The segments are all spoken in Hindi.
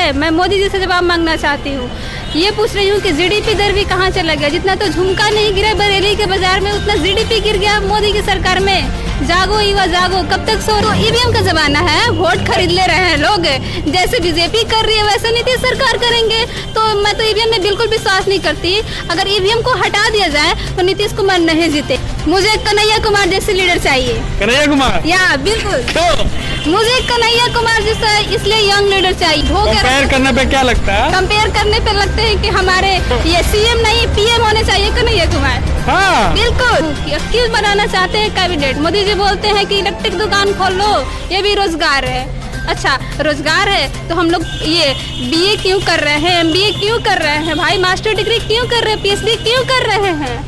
है, मैं मोदी जी से जवाब मांगना चाहती हूँ। ये पूछ रही हूँ कि जीडीपी दर भी कहाँ चला गया? जितना तो झुमका नहीं गिरा बरेली के बाजार में, उतना जीडीपी गिर गया मोदी की सरकार में। जागो युवा जागो, कब तक सो? तो ईवीएम का जमाना है, वोट खरीद ले रहे हैं लोग। जैसे बीजेपी कर रही है वैसे नीतीश सरकार करेंगे। तो मैं तो ईवीएम में बिल्कुल विश्वास नहीं करती। अगर ईवीएम को हटा दिया जाए तो नीतीश कुमार नहीं जीते। मुझे कन्हैया कुमार जैसे लीडर चाहिए। कन्हैया कुमार? या बिल्कुल। तो मुझे कन्हैया कुमार जैसा इसलिए यंग लीडर चाहिए। कंपेयर करने पे क्या लगता है? कंपेयर करने पे लगते हैं कि हमारे ये सीएम नहीं पीएम होने चाहिए कन्हैया कुमार। हाँ बिल्कुल। क्यों बनाना चाहते हैं कैबिनेट? मोदी जी बोलते हैं कि इलेक्ट्रिक दुकान खोल लो, ये भी रोजगार है। अच्छा रोजगार है तो हम लोग ये बीए क्यों कर रहे हैं, एमबीए क्यों कर रहे हैं भाई, मास्टर डिग्री क्यों कर रहे हैं, पीएचडी क्यों कर रहे हैं?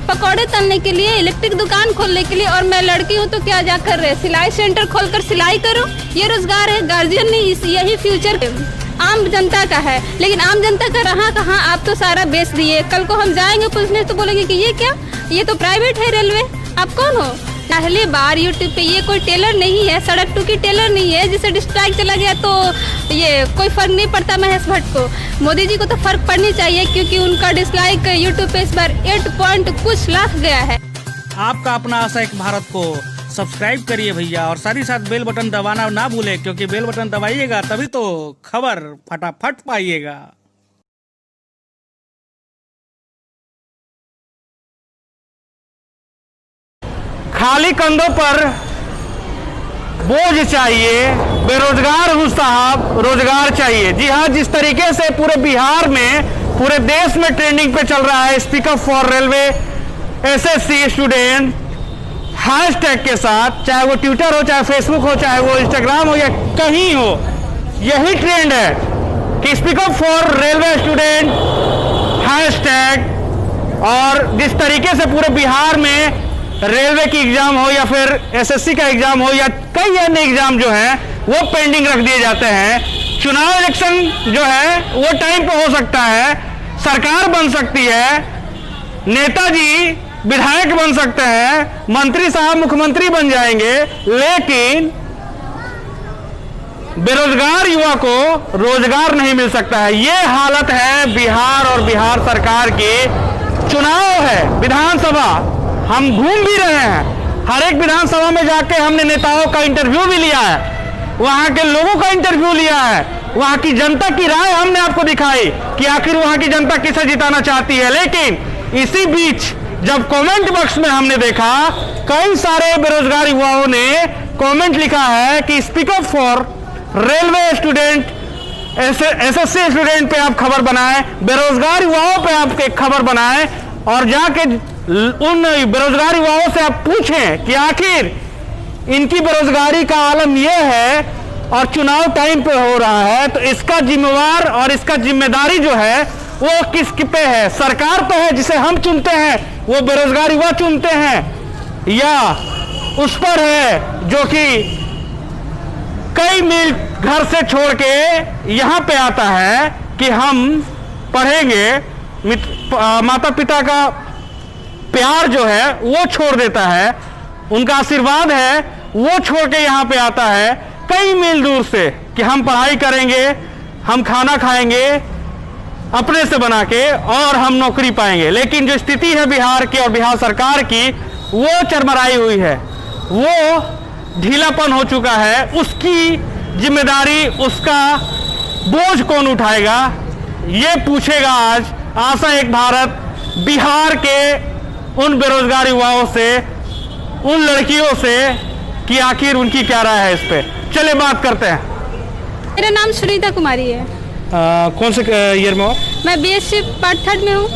पकौड़े तलने के लिए, इलेक्ट्रिक दुकान खोलने के लिए। और मैं लड़की हूँ तो क्या जा कर रहे, सिलाई सेंटर खोलकर सिलाई करूँ, ये रोजगार है। गार्जियन नहीं, यही फ्यूचर आम जनता का है। लेकिन आम जनता का रहा कहाँ? आप तो सारा बेच दिए। कल को हम जाएंगे पूछने तो बोलेंगे कि ये क्या, ये तो प्राइवेट है रेलवे। आप कौन हो? पहली बार यूट्यूब पे ये कोई टेलर नहीं है, सड़क टू की टेलर नहीं है जिसे डिस्ट्राइक चला गया तो ये कोई फर्क नहीं पड़ता महेश भट्ट को। मोदी जी को तो फर्क पड़नी चाहिए क्योंकि उनका डिसलाइक यूट्यूब पे इस बार 8 पॉइंट कुछ लाख गया है। आपका अपना आशा एक भारत को सब्सक्राइब करिए भैया, और साथ ही साथ बेल बटन दबाना ना भूले, क्योंकि बेल बटन दबाइएगा तभी तो खबर फटाफट पाइएगा। खाली कंधों पर बोझ चाहिए, बेरोजगार हूँ साहब, रोजगार चाहिए। जी हाँ, जिस तरीके से पूरे बिहार में, पूरे देश में ट्रेंडिंग पे चल रहा है speak up for railway SSC student hashtag के साथ, चाहे वो ट्विटर हो, चाहे फेसबुक हो, चाहे वो इंस्टाग्राम हो या कहीं हो, यही ट्रेंड है कि speak up for railway student hashtag. और जिस तरीके से पूरे बिहार में रेलवे की एग्जाम हो या फिर एसएससी का एग्जाम हो या कई अन्य एग्जाम जो है वो पेंडिंग रख दिए जाते हैं। चुनाव इलेक्शन जो है वो टाइम पे हो सकता है, सरकार बन सकती है, नेताजी विधायक बन सकते हैं, मंत्री साहब मुख्यमंत्री बन जाएंगे, लेकिन बेरोजगार युवा को रोजगार नहीं मिल सकता है। ये हालत है बिहार और बिहार सरकार की। चुनाव है, विधानसभा, हम घूम भी रहे हैं, हर एक विधानसभा में जाके हमने नेताओं का इंटरव्यू भी लिया है, वहां के लोगों का इंटरव्यू लिया है, वहां की जनता की राय हमने आपको दिखाई कि आखिर वहां की जनता किसे जिताना चाहती है। लेकिन इसी बीच जब कमेंट बॉक्स में हमने देखा कई सारे बेरोजगार युवाओं ने कमेंट लिखा है कि speak up for railway student SSC student पे आप खबर बनाएं, बेरोजगार युवाओं पे आप एक खबर बनाएं और जाके उन बेरोजगार युवाओं से आप पूछें कि आखिर इनकी बेरोजगारी का आलम यह है और चुनाव टाइम पे हो रहा है, तो इसका जिम्मेवार और इसका जिम्मेदारी जो है वो किस पे है? सरकार तो है जिसे हम चुनते हैं, वो बेरोजगार युवा चुनते हैं, या उस पर है जो कि कई मील घर से छोड़ के यहां पे आता है कि हम पढ़ेंगे, माता पिता का प्यार जो है वो छोड़ देता है, उनका आशीर्वाद है वो छोड़ के यहाँ पे आता है कई मील दूर से कि हम पढ़ाई करेंगे, हम खाना खाएंगे अपने से बना के और हम नौकरी पाएंगे। लेकिन जो स्थिति है बिहार की और बिहार सरकार की, वो चरमराई हुई है, वो ढीलापन हो चुका है। उसकी जिम्मेदारी, उसका बोझ कौन उठाएगा, ये पूछेगा आज आशा एक भारत बिहार के उन बेरोजगार युवाओं से, उन लड़कियों से कि आखिर उनकी क्या राय है इस पे। चलिए बात करते हैं। मेरा नाम सुनीता कुमारी है। कौन से ईयर में हो? मैं बीएससी पार्ट 3 में हूँ।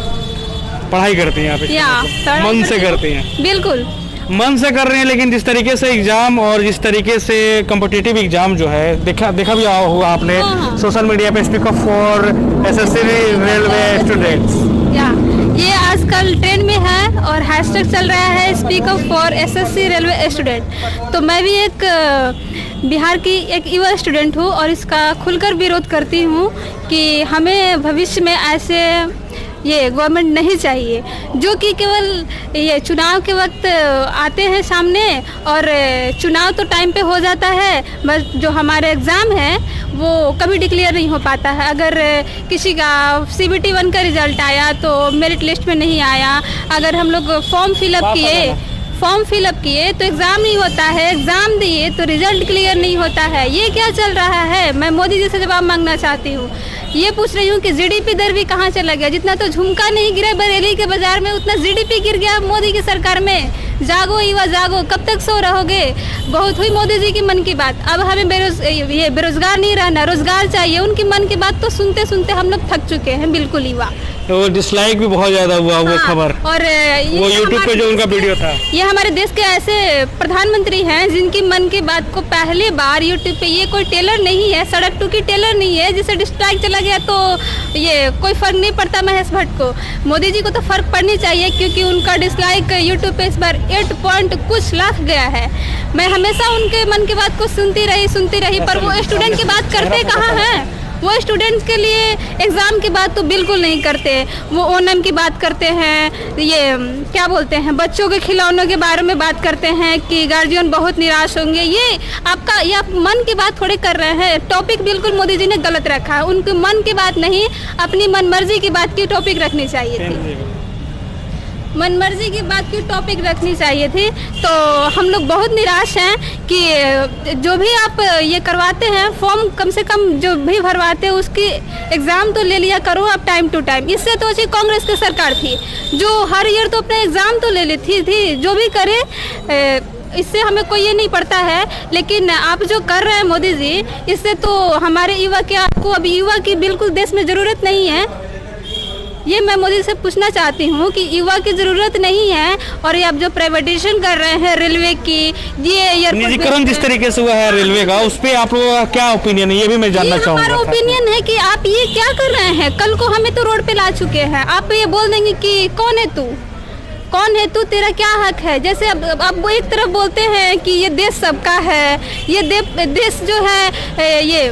पढ़ाई करती हैं आप? या मन से करती हैं? बिल्कुल मन से कर रहे हैं, लेकिन जिस तरीके से एग्जाम और जिस तरीके से कॉम्पिटिटिव एग्जाम जो है देखा भी हुआ आपने सोशल मीडिया पे, speak up for SSC railway students, ये आजकल ट्रेंड में है और हैशटैग चल रहा है speak up for SSC railway student. तो मैं भी एक बिहार की एक युवा स्टूडेंट हूँ और इसका खुलकर विरोध करती हूँ कि हमें भविष्य में ऐसे ये गवर्नमेंट नहीं चाहिए जो कि केवल ये चुनाव के वक्त आते हैं सामने और चुनाव तो टाइम पे हो जाता है, बस जो हमारे एग्ज़ाम है वो कभी डिक्लेयर नहीं हो पाता है। अगर किसी का CBT 1 का रिजल्ट आया तो मेरिट लिस्ट में नहीं आया, अगर हम लोग फॉर्म फिलअप किए तो एग्ज़ाम नहीं होता है, एग्ज़ाम दिए तो रिजल्ट क्लियर नहीं होता है। ये क्या चल रहा है? मैं मोदी जी से जवाब मांगना चाहती हूँ। ये पूछ रही हूँ कि GDP दर भी कहाँ चला गया? जितना तो झुमका नहीं गिरा बरेली के बाजार में, उतना GDP गिर गया मोदी की सरकार में। जागो युवा जागो, कब तक सो रहोगे? बहुत हुई मोदी जी की मन की बात। अब हमें बेरोजगार नहीं रहना, रोजगार चाहिए। उनकी मन की बात तो सुनते सुनते हम लोग थक चुके हैं बिल्कुल युवा। तो डिसलाइक भी बहुत ज्यादा हुआ वो खबर, और वो यूट्यूब पे जो उनका वीडियो था। ये हमारे देश के ऐसे प्रधानमंत्री हैं जिनकी मन की बात को पहली बार यूट्यूब पे, ये कोई टेलर नहीं है, सड़क टू की टेलर नहीं है जिसे डिसलाइक चला गया तो ये कोई फर्क नहीं पड़ता महेश भट्ट को। मोदी जी को तो फर्क पड़नी चाहिए, क्योंकि उनका डिसलाइक यूट्यूब पे इस बार 8 पॉइंट कुछ लाख गया है। मैं हमेशा उनके मन की बात को सुनती रही, पर वो स्टूडेंट की बात करते कहाँ हैं? वो स्टूडेंट्स के लिए एग्ज़ाम की बात तो बिल्कुल नहीं करते। वो ओनम की बात करते हैं, ये क्या बोलते हैं, बच्चों के खिलौनों के बारे में बात करते हैं कि गार्जियन बहुत निराश होंगे। ये आप मन की बात थोड़े कर रहे हैं। टॉपिक बिल्कुल मोदी जी ने गलत रखा है। उनके मन की बात नहीं, अपनी मनमर्जी की बात की टॉपिक रखनी चाहिए थी। मनमर्जी की बात की टॉपिक रखनी चाहिए थी। तो हम लोग बहुत निराश हैं कि जो भी आप ये करवाते हैं फॉर्म, कम से कम जो भी भरवाते हैं उसकी एग्ज़ाम तो ले लिया करो आप टाइम टू टाइम। इससे तो अच्छी कांग्रेस की सरकार थी जो हर ईयर तो अपना एग्ज़ाम तो ले लेती थी। जो भी करे इससे हमें कोई ये नहीं पड़ता है, लेकिन आप जो कर रहे हैं मोदी जी, इससे तो हमारे युवा के, आपको अभी युवा की बिल्कुल देश में ज़रूरत नहीं है। ये मैं मोदी से पूछना चाहती हूँ कि युवा की ज़रूरत नहीं है। और ये आप जो प्राइवेटाइजेशन कर रहे हैं रेलवे की, ये निजीकरण जिस तरीके से हुआ है रेलवे का, उस पर आप लोगों का क्या ओपिनियन है? ये भी मैं जानना चाहूँगा। हमारा ओपिनियन है कि आप ये क्या कर रहे हैं? कल को हमें तो रोड पे ला चुके हैं, आप ये बोल देंगे कि कौन है तू, तेरा क्या हक है? जैसे अब वो एक तरफ बोलते हैं कि ये देश सबका है, ये देश जो है ये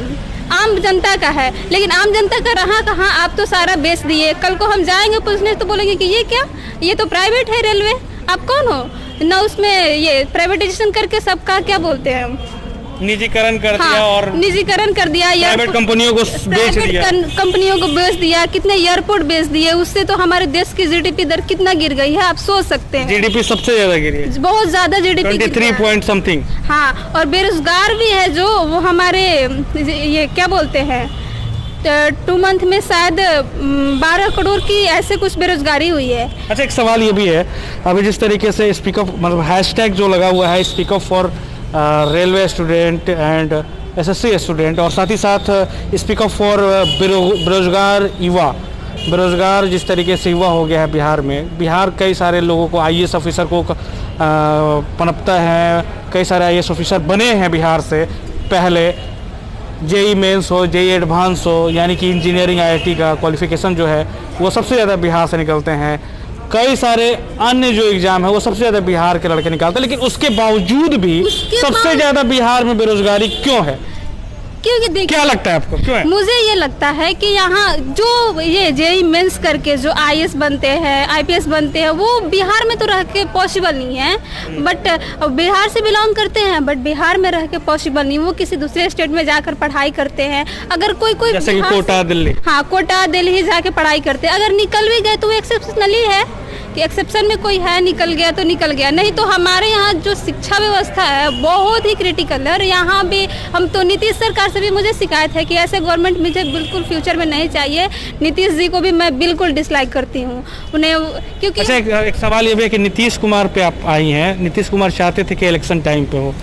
आम जनता का है, लेकिन आम जनता का रहा कहाँ? आप तो सारा बेच दिए। कल को हम जाएंगे पूछने तो बोलेंगे कि ये क्या, ये तो प्राइवेट है रेलवे, आप कौन हो? ना उसमें ये प्राइवेटाइजेशन करके सबका क्या बोलते हैं हम, निजीकरण कर दिया, और निजीकरण कर दिया, प्राइवेट कंपनियों को बेच दिया, कितने एयरपोर्ट बेच दिए। उससे तो हमारे देश की GDP दर कितना गिर गई है, आप सोच सकते हैं। GDP सबसे ज्यादा गिरी है, बहुत ज्यादा GDP 23 पॉइंट समथिंग। हाँ, और बेरोजगार भी है जो, वो हमारे ये क्या बोलते हैं 2 मंथ में शायद 12 करोड़ की ऐसे कुछ बेरोजगारी हुई है। अच्छा, एक सवाल ये भी है, अभी जिस तरीके से स्पीक अप मतलब हैशटैग जो लगा हुआ है, speak up for railway student and SSC student, और साथ ही साथ स्पीक अप फॉर बेरोजगार युवा, बेरोजगार जिस तरीके से युवा हो गया है बिहार में। बिहार कई सारे लोगों को IAS ऑफिसर को पनपता है, कई सारे IAS ऑफिसर बने हैं बिहार से पहले। JEE मेंस हो, JEE एडवांस हो, यानी कि इंजीनियरिंग IIT का क्वालिफिकेशन जो है वो सबसे ज़्यादा बिहार से निकलते हैं। कई सारे अन्य जो एग्जाम है वो सबसे ज़्यादा बिहार के लड़के निकालते हैं, लेकिन उसके बावजूद भी सबसे ज़्यादा बिहार में बेरोजगारी क्यों है? क्योंकि देखिए, क्या लगता है आपको क्यों है? मुझे ये लगता है कि यहाँ जो ये JEE मेंस करके जो IAS बनते हैं, IPS बनते हैं, वो बिहार में तो रह के पॉसिबल नहीं है। बट बिहार से बिलोंग करते हैं, बट बिहार में रह के पॉसिबल नहीं, वो किसी दूसरे स्टेट में जाकर पढ़ाई करते हैं। अगर कोई जैसे कि कोटा दिल्ली, हाँ, कोटा दिल्ली जाके पढ़ाई करते हैं। अगर निकल भी गए तो वो एक्सेप्शनली है कि एक्सेप्शन में कोई है, निकल गया तो निकल गया। नहीं तो हमारे यहाँ जो शिक्षा व्यवस्था है बहुत ही क्रिटिकल है। और यहाँ भी हम तो नीतीश सरकार से भी मुझे शिकायत है कि ऐसे गवर्नमेंट मुझे बिल्कुल फ्यूचर में नहीं चाहिए। नीतीश जी को भी मैं बिल्कुल डिसलाइक करती हूँ उन्हें, क्योंकि अच्छा, एक सवाल ये भी है कि नीतीश कुमार पे आप आई हैं, नीतीश कुमार चाहते थे कि इलेक्शन टाइम पे हो,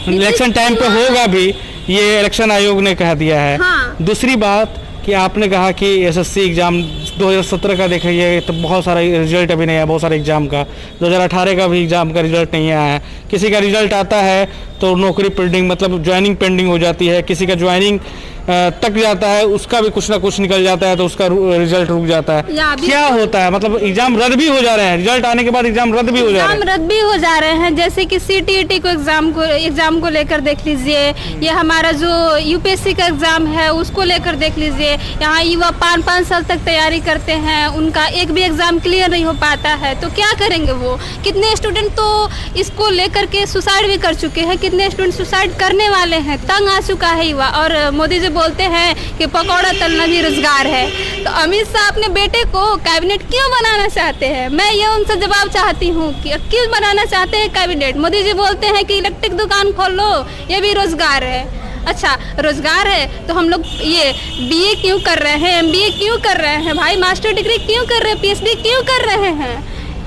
इलेक्शन टाइम पे होगा भी, ये इलेक्शन आयोग ने कह दिया है। हाँ। दूसरी बात कि आपने कहा कि SSC एग्ज़ाम 2017 का देखिए तो बहुत सारा रिजल्ट अभी नहीं आया, बहुत सारे एग्ज़ाम का 2018 का भी एग्ज़ाम का रिजल्ट नहीं आया है। किसी का रिजल्ट आता है तो नौकरी पेंडिंग, मतलब ज्वाइनिंग पेंडिंग हो जाती है, किसी का ज्वाइनिंग तक जाता है, उसका भी कुछ ना कुछ निकल जाता है तो उसका रिजल्ट रुक जाता है। क्या होता है, मतलब एग्जाम रद्द भी हो जा रहे हैं, रिजल्ट आने के बाद एग्जाम रद्द भी हो जा रहे हैं, रद्द भी हो जा रहे हैं। जैसे कि CTET को एग्जाम को लेकर देख लीजिए, ये हमारा जो UPSC का एग्जाम है उसको लेकर देख लीजिए। यहाँ युवा 5-5 साल तक तैयारी करते हैं, उनका एक भी एग्जाम क्लियर नहीं हो पाता है, तो क्या करेंगे वो? कितने स्टूडेंट तो इसको लेकर के सुसाइड भी कर चुके हैं, कितने स्टूडेंट सुसाइड करने वाले हैं, तंग आ चुका है युवा। और मोदी जी बोलते हैं कि पकौड़ा तलना भी रोजगार है। तो अमित शाह अपने बेटे को कैबिनेट क्यों बनाना चाहते हैं? मैं ये उनसे जवाब चाहती हूँ कि क्यों बनाना चाहते हैं कैबिनेट? मोदी जी बोलते हैं कि इलेक्ट्रिक दुकान खोल लो, ये भी रोजगार है। अच्छा, रोजगार है तो हम लोग ये बीए क्यों कर रहे हैं, एमबीए क्यों कर रहे हैं भाई, मास्टर डिग्री क्यों कर रहे हैं, पीएचडी क्यों कर रहे हैं?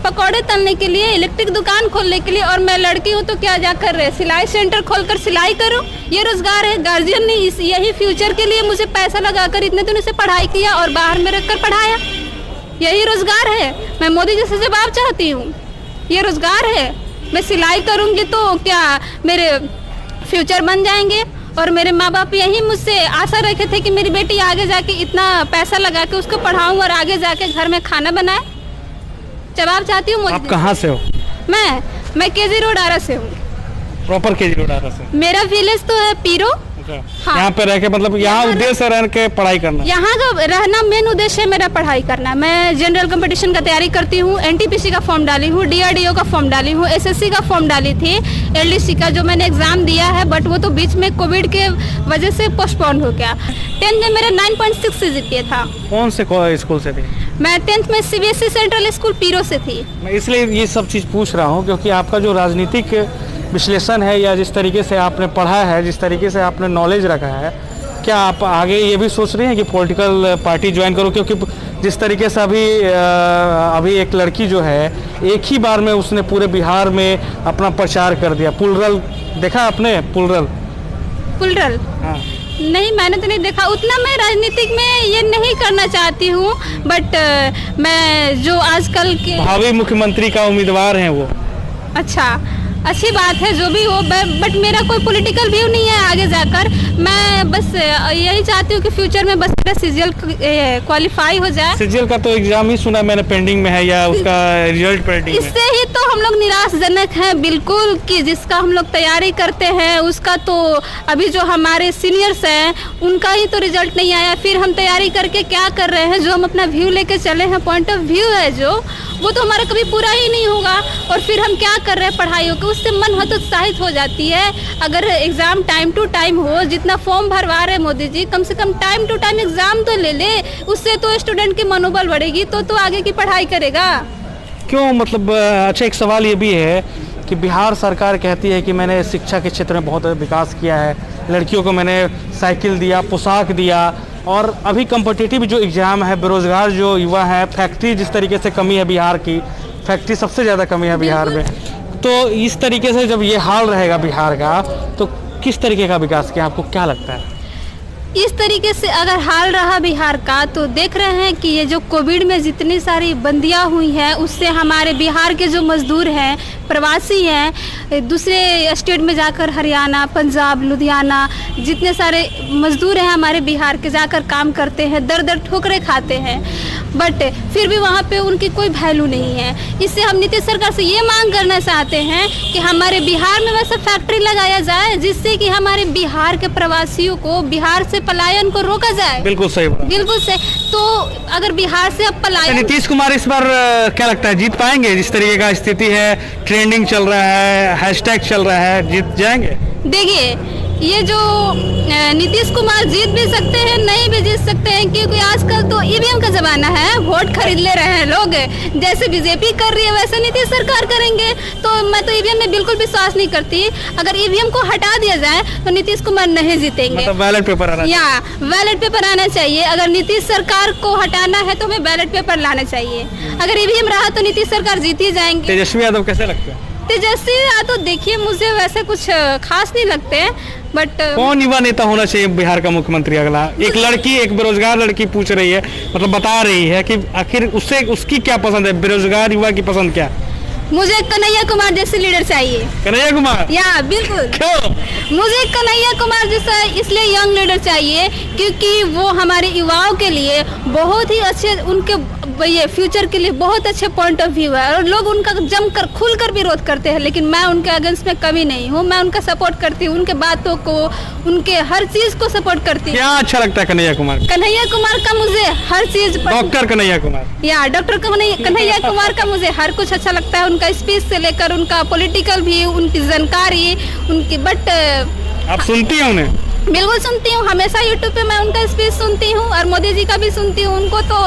पकौड़े तलने के लिए, इलेक्ट्रिक दुकान खोलने के लिए। और मैं लड़की हूँ तो क्या जा कर रहे, सिलाई सेंटर खोलकर सिलाई करूँ, ये रोजगार है? गार्जियन ने यही फ्यूचर के लिए मुझे पैसा लगाकर इतने दिनों से पढ़ाई किया और बाहर में रखकर पढ़ाया, यही रोजगार है? मैं मोदी जी से जवाब चाहती हूँ, ये रोजगार है? मैं सिलाई करूँगी तो क्या मेरे फ्यूचर बन जाएंगे? और मेरे माँ बाप यही मुझसे आशा रखे थे कि मेरी बेटी आगे जाके इतना पैसा लगा के उसको पढ़ाऊँ और आगे जाके घर में खाना बनाए। जवाब चाहती हूँ। आप कहाँ से हो? मैं केजी रोड आरा से हूँ। प्रॉपर केजी रोड आरा से? मेरा विलेज तो है पीरो। हाँ। यहाँ पे रह के मतलब यहाँ उद्देश्य रह के पढ़ाई करना? यहाँ का रहना मेन उद्देश्य है मेरा पढ़ाई करना। मैं जनरल कंपटीशन का तैयारी करती हूँ, एनटीपीसी का फॉर्म डाली हूँ, डीआरडीओ का फॉर्म डाली हूँ, एसएससी का फॉर्म डाली थी, एलडीसी का जो मैंने एग्जाम दिया है, बट वो तो बीच में कोविड के वजह से पोस्टपोन हो गया। 10th में मेरा 9.6 से जीपीए था। कौन से स्कूल से थी? मैं 10th में सीबीएसई सेंट्रल स्कूल पीरो से थी। मैं इसलिए ये सब चीज़ पूछ रहा हूँ क्योंकि आपका जो राजनीतिक विश्लेषण है या जिस तरीके से आपने पढ़ा है, जिस तरीके से आपने नॉलेज रखा है, क्या आप आगे ये भी सोच रहे हैं कि पॉलिटिकल पार्टी ज्वाइन करो? क्योंकि जिस तरीके से अभी एक लड़की जो है एक ही बार में उसने पूरे बिहार में अपना प्रचार कर दिया। पुलरल देखा आपने? पुलरल? हाँ। नहीं, मैंने तो नहीं देखा उतना। मैं राजनीतिक में ये नहीं करना चाहती हूँ, बट मैं जो आजकल के भावी मुख्यमंत्री का उम्मीदवार हैं वो। अच्छा, अच्छी बात है जो भी हो, बट मेरा कोई पॉलिटिकल व्यू नहीं है आगे जाकर। मैं बस यही चाहती हूँ कि फ्यूचर में बस मेरा सीजीएल क्वालिफाई हो जाए। सीजीएल का तो एग्जाम ही सुना मैंने पेंडिंग में है, या उसका रिजल्ट पेंडिंग है? इससे ही तो हम लोग निराशजनक हैं बिल्कुल, कि जिसका हम लोग तैयारी करते हैं उसका तो अभी जो हमारे सीनियर्स हैं उनका ही तो रिजल्ट नहीं आया। फिर हम तैयारी करके क्या कर रहे हैं? जो हम अपना व्यू लेके चले हैं, पॉइंट ऑफ व्यू है जो, वो तो हमारा कभी पूरा ही नहीं होगा। और फिर हम क्या कर रहे हैं पढ़ाइयों को, उससे मन हतोत्साहित हो जाती है। अगर एग्जाम टाइम टू टाइम हो, जितना फॉर्म भरवा रहे मोदी जी, कम से कम टाइम टू टाइम एग्जाम तो ले, उससे तो स्टूडेंट की मनोबल बढ़ेगी, तो आगे की पढ़ाई करेगा। क्यों? मतलब अच्छा, एक सवाल ये भी है कि बिहार सरकार कहती है कि मैंने शिक्षा के क्षेत्र में बहुत विकास किया है, लड़कियों को मैंने साइकिल दिया, पोशाक दिया, और अभी कॉम्पिटिटिव जो एग्ज़ाम है, बेरोज़गार जो युवा है, फैक्ट्री जिस तरीके से कमी है बिहार की, फैक्ट्री सबसे ज़्यादा कमी है बिहार में। तो इस तरीके से जब ये हाल रहेगा बिहार का, तो किस तरीके का विकास किया, आपको क्या लगता है? इस तरीके से अगर हाल रहा बिहार का, तो देख रहे हैं कि ये जो कोविड में जितनी सारी बंदियां हुई हैं, उससे हमारे बिहार के जो मजदूर हैं, प्रवासी हैं, दूसरे स्टेट में जाकर हरियाणा, पंजाब, लुधियाना, जितने सारे मजदूर हैं हमारे बिहार के, जाकर काम करते हैं, दर दर ठोकरें खाते हैं, बट फिर भी वहाँ पे उनकी कोई वैल्यू नहीं है। इससे हम नीतीश सरकार से ये मांग करना चाहते हैं कि हमारे बिहार में वैसा फैक्ट्री लगाया जाए जिससे कि हमारे बिहार के प्रवासियों को, बिहार से पलायन को रोका जाए। बिल्कुल सही, बिल्कुल सही। तो अगर बिहार से अब पलायन, नीतीश कुमार इस बार क्या लगता है जीत पाएंगे? जिस तरीके का स्थिति है, ट्रेंडिंग चल रहा है, हैशटैग चल रहा है, जीत जाएंगे? देखिए, ये जो नीतीश कुमार जीत भी सकते हैं, नहीं भी जीत सकते हैं, क्योंकि आजकल तो ईवीएम का जमाना है, वोट खरीद ले रहे हैं लोग। जैसे बीजेपी कर रही है वैसे नीतीश सरकार करेंगे। तो मैं तो ईवीएम में बिल्कुल विश्वास नहीं करती। अगर ईवीएम को हटा दिया जाए तो नीतीश कुमार नहीं जीतेंगे। मतलब बैलेट पेपर आना, या बैलेट पेपर आना चाहिए। अगर नीतीश सरकार को हटाना है तो हमें बैलेट पेपर लाना चाहिए। अगर ईवीएम रहा तो नीतीश सरकार जीत ही जाएंगे। तेजस्वी यादव कैसे लगते हैं? तेजस्वी यादव देखिए, मुझे वैसे कुछ खास नहीं लगते, बट कौन युवा नेता होना चाहिए बिहार का मुख्यमंत्री अगला? एक लड़की, एक बेरोजगार लड़की पूछ रही है, मतलब बता रही है कि आखिर उससे उसकी क्या पसंद है, बेरोजगार युवा की पसंद क्या? मुझे कन्हैया कुमार जैसे लीडर चाहिए। कन्हैया कुमार? या बिल्कुल। क्यों? मुझे कन्हैया कुमार जैसा इसलिए यंग लीडर चाहिए क्योंकि वो हमारे युवाओं के लिए बहुत ही अच्छे, उनके ये फ्यूचर के लिए बहुत अच्छे पॉइंट ऑफ व्यू है, और लोग उनका जमकर खुलकर विरोध करते हैं, लेकिन मैं उनके अगेंस्ट में कभी नहीं हूँ। मैं उनका सपोर्ट करती हूँ, उनके बातों को, उनके हर चीज को सपोर्ट करती हूँ। क्या अच्छा लगता है कन्हैया कुमार? कन्हैया कुमार का मुझे हर चीज, डॉक्टर कन्हैया कुमार, या डॉक्टर कन्हैया कुमार का मुझे हर कुछ अच्छा लगता है। उनका स्पीच से लेकर उनका पॉलिटिकल भी, उनकी जानकारी, उनकी, बट आप सुनती हैं उन्हें? बिल्कुल सुनती हूँ, हमेशा यूट्यूब पे मैं उनका स्पीच सुनती हूँ और मोदी जी का भी सुनती हूँ। उनको तो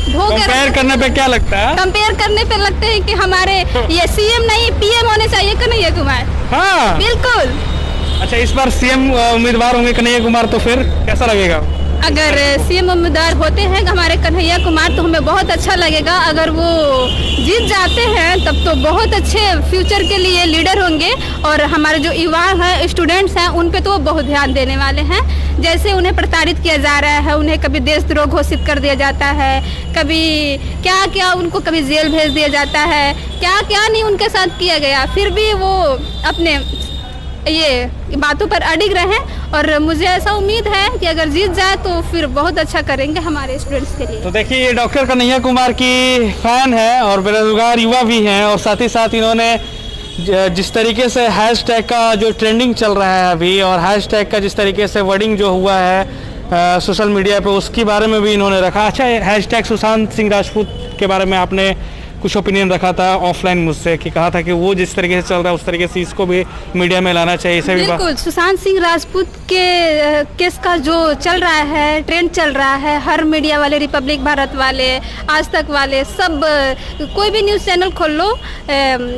कंपेयर करने पे क्या लगता है? कंपेयर करने पे लगते हैं कि हमारे ये सीएम नहीं पीएम होने चाहिए कन्हैया कुमार। हाँ बिल्कुल। अच्छा, इस बार सीएम उम्मीदवार होंगे कन्हैया कुमार, तो फिर कैसा लगेगा? अगर सीएम उम्मीदवार होते हैं हमारे कन्हैया कुमार तो हमें बहुत अच्छा लगेगा। अगर वो जीत जाते हैं तब तो बहुत अच्छे फ्यूचर के लिए लीडर होंगे और हमारे जो युवा हैं, स्टूडेंट्स हैं, उन पे तो वो बहुत ध्यान देने वाले हैं। जैसे उन्हें प्रताड़ित किया जा रहा है, उन्हें कभी देशद्रोह घोषित कर दिया जाता है, कभी क्या क्या उनको कभी जेल भेज दिया जाता है, क्या क्या नहीं उनके साथ किया गया, फिर भी वो अपने ये बातों पर अडिग रहे। और मुझे ऐसा उम्मीद है कि अगर जीत जाए तो फिर बहुत अच्छा करेंगे हमारे स्टूडेंट्स के लिए। तो देखिए, ये डॉक्टर कन्हैया कुमार की फैन है और बेरोजगार युवा भी हैं, और साथ ही साथ इन्होंने जिस तरीके से हैशटैग का जो ट्रेंडिंग चल रहा है अभी, और हैशटैग का जिस तरीके से वर्डिंग जो हुआ है सोशल मीडिया पे, उसके बारे में भी इन्होंने रखा। अच्छा, हैशटैग सुशांत सिंह राजपूत के बारे में आपने कुछ ओपिनियन रखा था ऑफलाइन मुझसे, कि कहा था कि वो जिस तरीके से चल रहा है उस तरीके से इसको भी मीडिया में लाना चाहिए। इसे भी बिल्कुल, सुशांत सिंह राजपूत के केस का जो चल रहा है, ट्रेंड चल रहा है, हर मीडिया वाले, रिपब्लिक भारत वाले, आज तक वाले, सब कोई भी न्यूज़ चैनल खोल लो,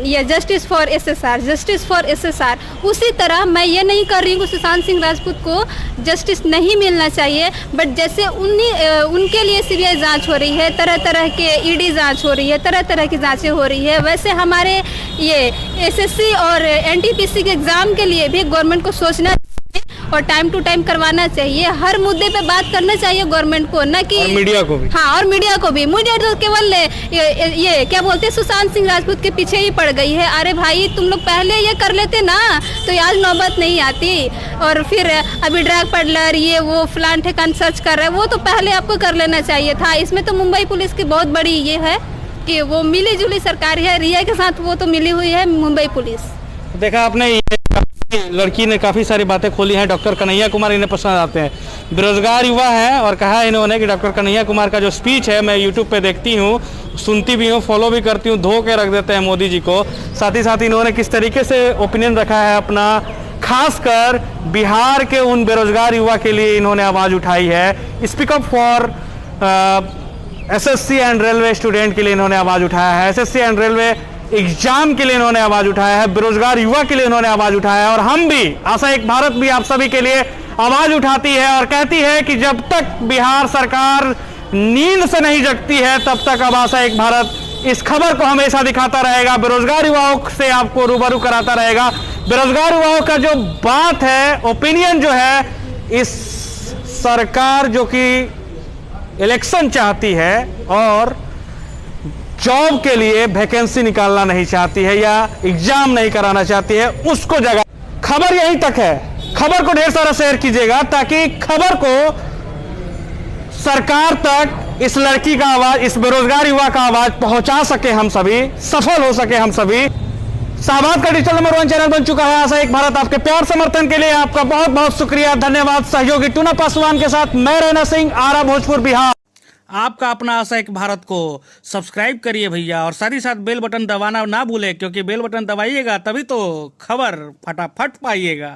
ये justice for SSR, justice for SSR. उसी तरह मैं ये नहीं कर रही हूँ कि सुशांत सिंह राजपूत को जस्टिस नहीं मिलना चाहिए, बट जैसे उनके लिए सीबीआई जांच हो रही है, तरह तरह के ईडी जांच हो रही है, तरह तरह की जांचें हो रही है, वैसे हमारे ये एसएससी और एनटीपीसी के एग्जाम के लिए भी गवर्नमेंट को सोचना चाहिए और टाइम टू टाइम करवाना चाहिए। हर मुद्दे पे बात करना चाहिए गवर्नमेंट को, न कि मीडिया को भी। हाँ, और मीडिया को भी। मीडिया तो केवल ये क्या बोलते हैं, सुशांत सिंह राजपूत के पीछे ही पड़ गई है। अरे भाई, तुम लोग पहले ये कर लेते ना तो आज नौबत नहीं आती। और फिर अभी ड्रग पेडलर, ये वो फलान ठिकान सर्च कर रहे हैं, वो तो पहले आपको कर लेना चाहिए था। इसमें तो मुंबई पुलिस की बहुत बड़ी ये है कि वो मिली जुली सरकार है, रिया के साथ वो तो मिली हुई है मुंबई पुलिस। देखा आपने, लड़की ने काफ़ी सारी बातें खोली हैं। डॉक्टर कन्हैया कुमार इन्हें पसंद आते हैं, बेरोजगार युवा हैं, और कहा इन्होंने कि डॉक्टर कन्हैया कुमार का जो स्पीच है मैं यूट्यूब पे देखती हूँ, सुनती भी हूँ, फॉलो भी करती हूँ, धो के रख देते हैं मोदी जी को। साथ ही साथ इन्होंने किस तरीके से ओपिनियन रखा है अपना, खासकर बिहार के उन बेरोजगार युवा के लिए इन्होंने आवाज़ उठाई है। Speak up for SSC and railway student के लिए इन्होंने आवाज़ उठाया है, एसएससी एंड रेलवे एग्जाम के लिए इन्होंने आवाज़ उठाया है, बेरोजगार युवा के लिए इन्होंने आवाज़ उठाया है। और हम भी, आशा एक भारत भी आप सभी के लिए आवाज़ उठाती है और कहती है कि जब तक बिहार सरकार नींद से नहीं जगती है तब तक अब आशा एक भारत इस खबर को हमेशा दिखाता रहेगा, बेरोजगार युवाओं से आपको रूबरू कराता रहेगा। बेरोजगार युवाओं का जो बात है, ओपिनियन जो है, इस सरकार जो कि इलेक्शन चाहती है और जॉब के लिए वैकेंसी निकालना नहीं चाहती है या एग्जाम नहीं कराना चाहती है, उसको जगह। खबर यहीं तक है, खबर को ढेर सारा शेयर कीजिएगा ताकि खबर को सरकार तक इस लड़की का आवाज, इस बेरोजगार युवा का आवाज पहुंचा सके, हम सभी सफल हो सके। हम सभी शाहबाद का डिजिटल नंबर 1 चैनल बन चुका है आशा एक भारत। आपके प्यार समर्थन के लिए आपका बहुत बहुत शुक्रिया, धन्यवाद। सहयोगी टूना पासवान के साथ मैं रैना सिंह, आरा, भोजपुर, बिहार। आपका अपना आशा एक भारत को सब्सक्राइब करिए भैया, और साथ ही साथ बेल बटन दबाना ना भूले, क्योंकि बेल बटन दबाइएगा तभी तो खबर फटाफट पाइएगा।